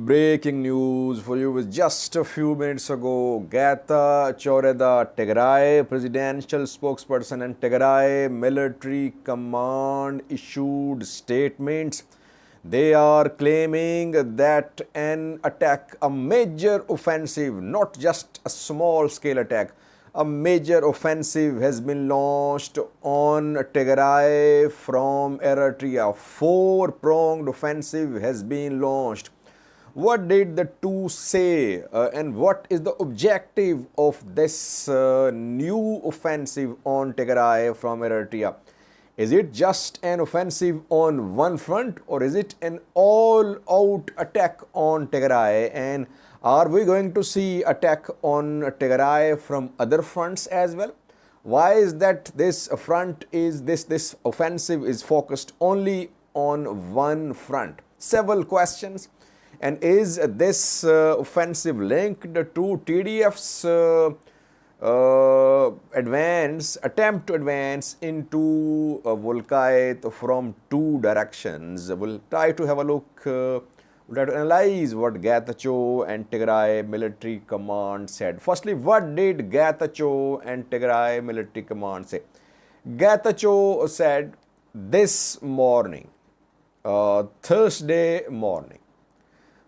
Breaking news for you is just a few minutes ago. Getachew Reda, Tigray presidential spokesperson and Tigray military command issued statements. They are claiming that an attack, a major offensive, not just a small scale attack, a major offensive has been launched on Tigray from Eritrea. Four-pronged offensive has been launched. What did the two say and what is the objective of this new offensive on Tigray from Eritrea? Is it just an offensive on one front or is it an all-out attack on Tigray? And are we going to see attack on Tigray from other fronts as well? Why is that this front is this offensive is focused only on one front? Several questions. And is this offensive linked to TDF's attempt to advance into Volkait from two directions? We'll try to have a look, we'll try to analyze what Getachew and Tigray military command said. Firstly, what did Getachew and Tigray military command say? Getachew said this morning, Thursday morning,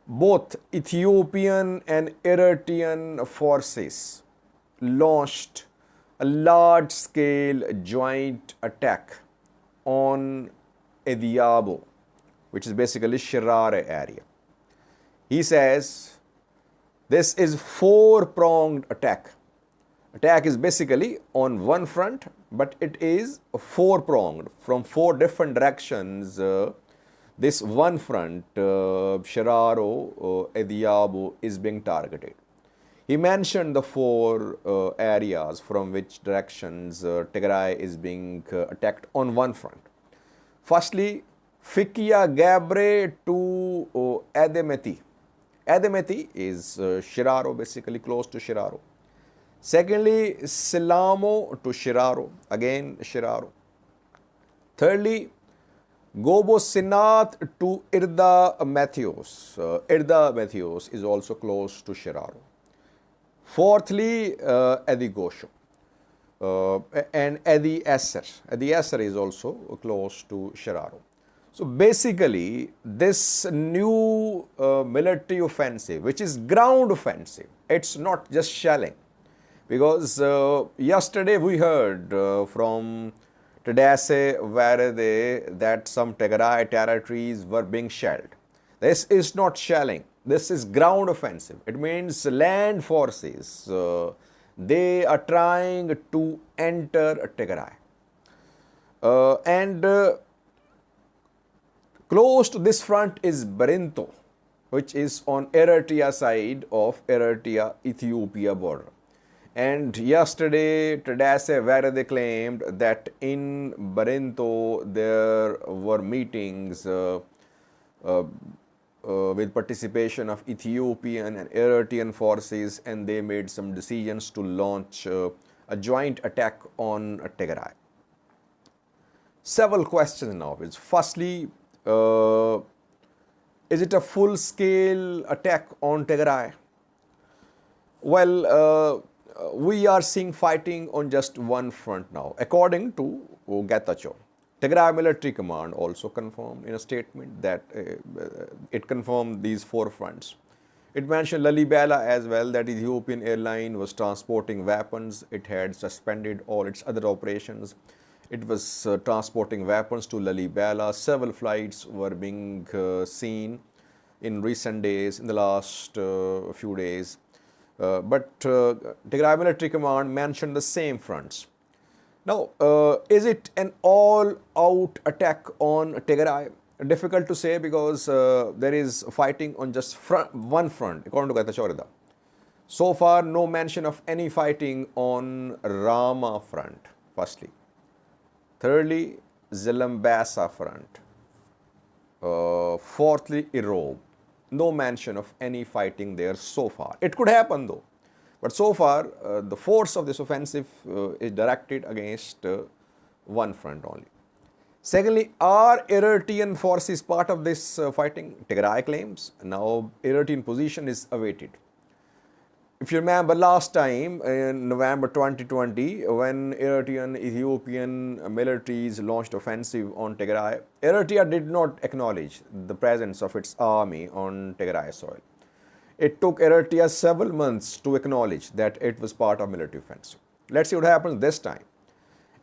both Ethiopian and Eritrean forces launched a large-scale joint attack on Ediabo, which is basically Shiraro area. He says this is four-pronged attack. Attack is basically on one front, but it is four-pronged from four different directions. This one front, Shiraro, Ediabo, is being targeted. He mentioned the four areas from which directions Tigray is being attacked on one front. Firstly, Fikia Gabre to Ademeti. Ademeti is Shiraro, basically close to Shiraro. Secondly, Silamo to Shiraro, again Shiraro. Thirdly, Gobo Sinat to Irda Matthews. Irda Matthews is also close to Shiraro. Fourthly, Edi Gosho and Edi Esser. Edi Esser is also close to Shiraro. So basically, this new military offensive, which is ground offensive, it's not just shelling. Because yesterday we heard from Tadase Varade that some Tigray territories were being shelled. This is not shelling. This is ground offensive. It means land forces. They are trying to enter Tigray. Close to this front is Barinto, which is on Eritrea side of Eritrea-Ethiopia border. And yesterday, Tadase Varade claimed that in Barinto there were meetings with participation of Ethiopian and Eritrean forces, and they made some decisions to launch a joint attack on Tigray. Several questions now. Firstly, is it a full-scale attack on Tigray? Well, we are seeing fighting on just one front now, according to Getachew. Tigray military command also confirmed in a statement that it confirmed these four fronts. It mentioned Lalibela as well, that Ethiopian airline was transporting weapons. It had suspended all its other operations. It was transporting weapons to Lalibela. Several flights were being seen in recent days, in the last few days. But Tigray military command mentioned the same fronts. Now, is it an all-out attack on Tigray? Difficult to say because there is fighting on just one front, according to Getachew Reda. So far, no mention of any fighting on Rama front, firstly. Thirdly, Zilambasa front. Fourthly, Irob. No mention of any fighting there so far. It could happen though. But so far, the force of this offensive is directed against one front only. Secondly, are Eritrean forces part of this fighting? Tigray claims. Now, Eritrean position is awaited. If you remember last time in November 2020, when Eritrean Ethiopian militaries launched offensive on Tigray, Eritrea did not acknowledge the presence of its army on Tigray soil. It took Eritrea several months to acknowledge that it was part of military offensive. Let's see what happens this time.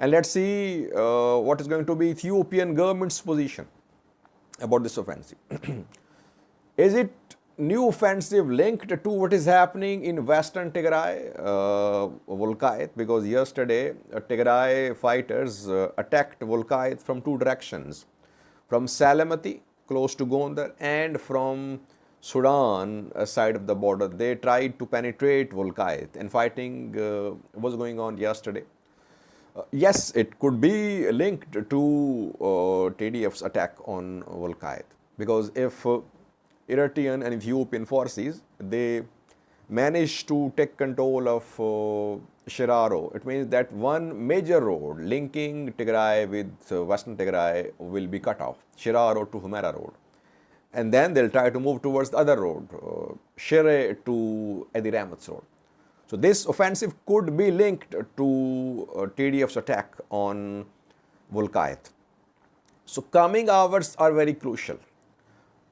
And let's see what is going to be Ethiopian government's position about this offensive. Is it new offensive linked to what is happening in western Tigray, Volkayt? Because yesterday Tigray fighters attacked Volkayt from two directions, from Salamati, close to Gondar, and from Sudan side of the border. They tried to penetrate Volkayt, and fighting was going on yesterday. Yes, it could be linked to TDF's attack on Volkayt, because if Eritrean and Ethiopian forces, they managed to take control of Shiraro, it means that one major road linking Tigray with western Tigray will be cut off, Shiraro to Humera road. And then they'll try to move towards the other road, Shire to Edi Rahmat's road. So this offensive could be linked to TDF's attack on Volkayt. So coming hours are very crucial.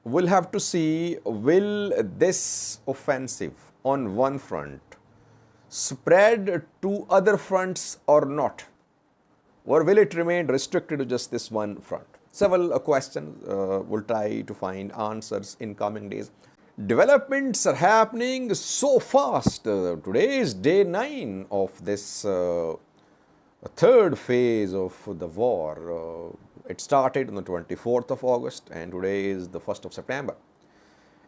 We'll have to see, will this offensive on one front spread to other fronts or not? Or will it remain restricted to just this one front? Several questions. We'll try to find answers in coming days. Developments are happening so fast. Today is day 9 of this third phase of the war. It started on the 24th of August and today is the 1st of September.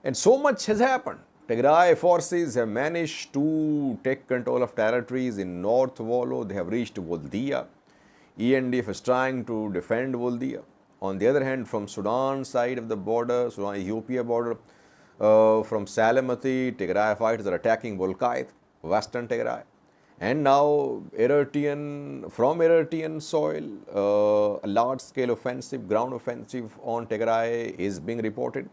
And so much has happened. Tigray forces have managed to take control of territories in North Wollo. They have reached Woldia. ENDF is trying to defend Woldia. On the other hand, from Sudan side of the border, Sudan-Ethiopia border, from Salamati, Tigray fighters are attacking Volkayt, western Tigray. And now from Eritrean soil, a large-scale offensive, ground offensive on Tigray is being reported.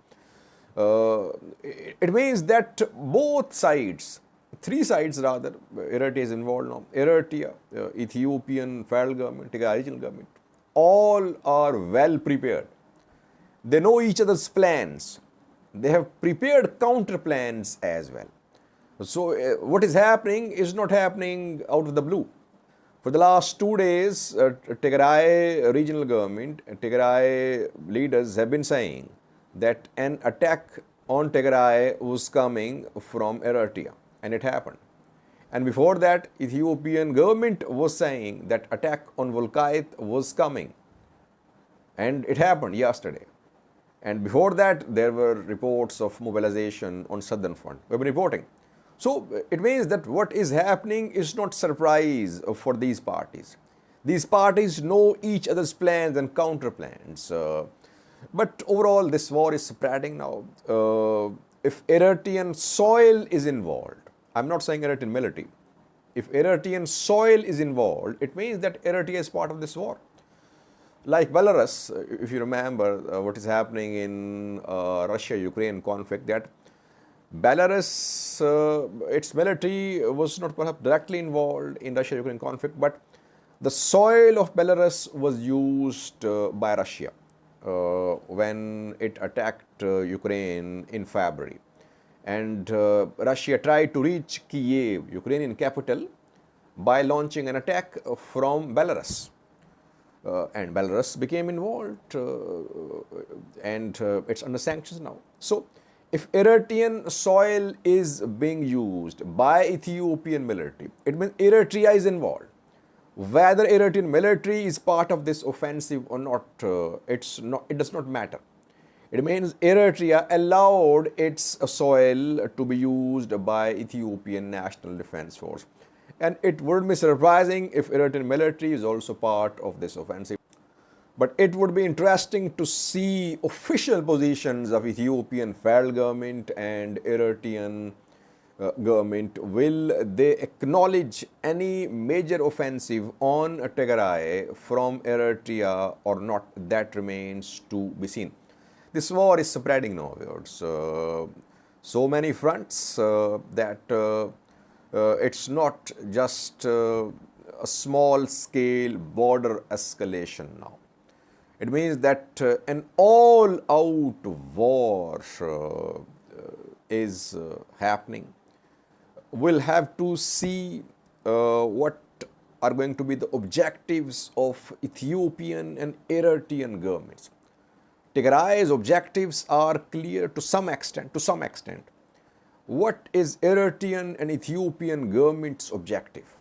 It means that both sides, 3 sides rather, Eritrea is involved now, Eritrea, Ethiopian federal government, Tigray regional government, all are well prepared. They know each other's plans. They have prepared counter plans as well. So what is happening is not happening out of the blue. For the last 2 days, Tigray regional government, Tigray leaders have been saying that an attack on Tigray was coming from Eritrea, and it happened. And before that, Ethiopian government was saying that attack on Volkayt was coming, and it happened yesterday. And before that, there were reports of mobilization on southern front. We've been reporting. So it means that what is happening is not surprise for these parties. These parties know each other's plans and counter plans. But overall, this war is spreading now. If Eritrean soil is involved, I'm not saying Eritrean military. If Eritrean soil is involved, it means that Eritrea is part of this war. Like Belarus, if you remember what is happening in Russia-Ukraine conflict, that Belarus, its military was not perhaps directly involved in Russia-Ukraine conflict, but the soil of Belarus was used by Russia when it attacked Ukraine in February. And Russia tried to reach Kiev, Ukrainian capital, by launching an attack from Belarus. And Belarus became involved and it's under sanctions now. So, if Eritrean soil is being used by Ethiopian military, it means Eritrea is involved. Whether Eritrean military is part of this offensive or not, it does not matter. It means Eritrea allowed its soil to be used by Ethiopian National Defense Force. And it would be surprising if Eritrean military is also part of this offensive. But it would be interesting to see official positions of Ethiopian federal government and Eritrean government, will they acknowledge any major offensive on Tigray from Eritrea or not? That remains to be seen. This war is spreading nowadays. So many fronts that it's not just a small scale border escalation now. It means that an all out war is happening. We'll have to see what are going to be the objectives of Ethiopian and Eritrean governments. Tigray's objectives are clear to some extent. What is Eritrean and Ethiopian government's objective?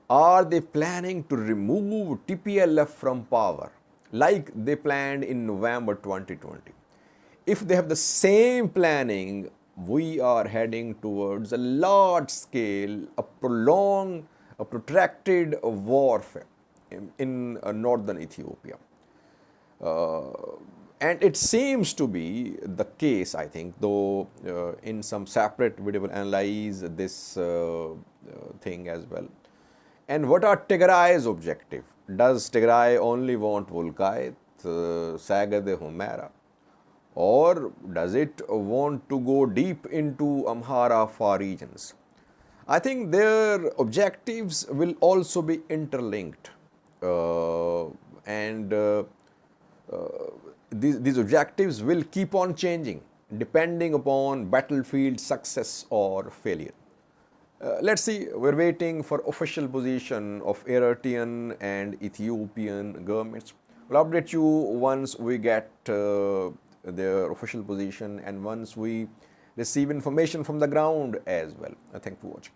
Are they planning to remove TPLF from power like they planned in November 2020? If they have the same planning, we are heading towards a large scale, a prolonged, a protracted warfare in northern Ethiopia. And it seems to be the case, I think, though in some separate we will analyze this thing as well. And what are Tigray's objective? Does Tigray only want Volkait, Sagade Humera? Or does it want to go deep into Amhara far regions? I think their objectives will also be interlinked. These objectives will keep on changing depending upon battlefield success or failure. Let's see, we're waiting for official position of Eritrean and Ethiopian governments. We'll update you once we get their official position and once we receive information from the ground as well. Thank you for watching.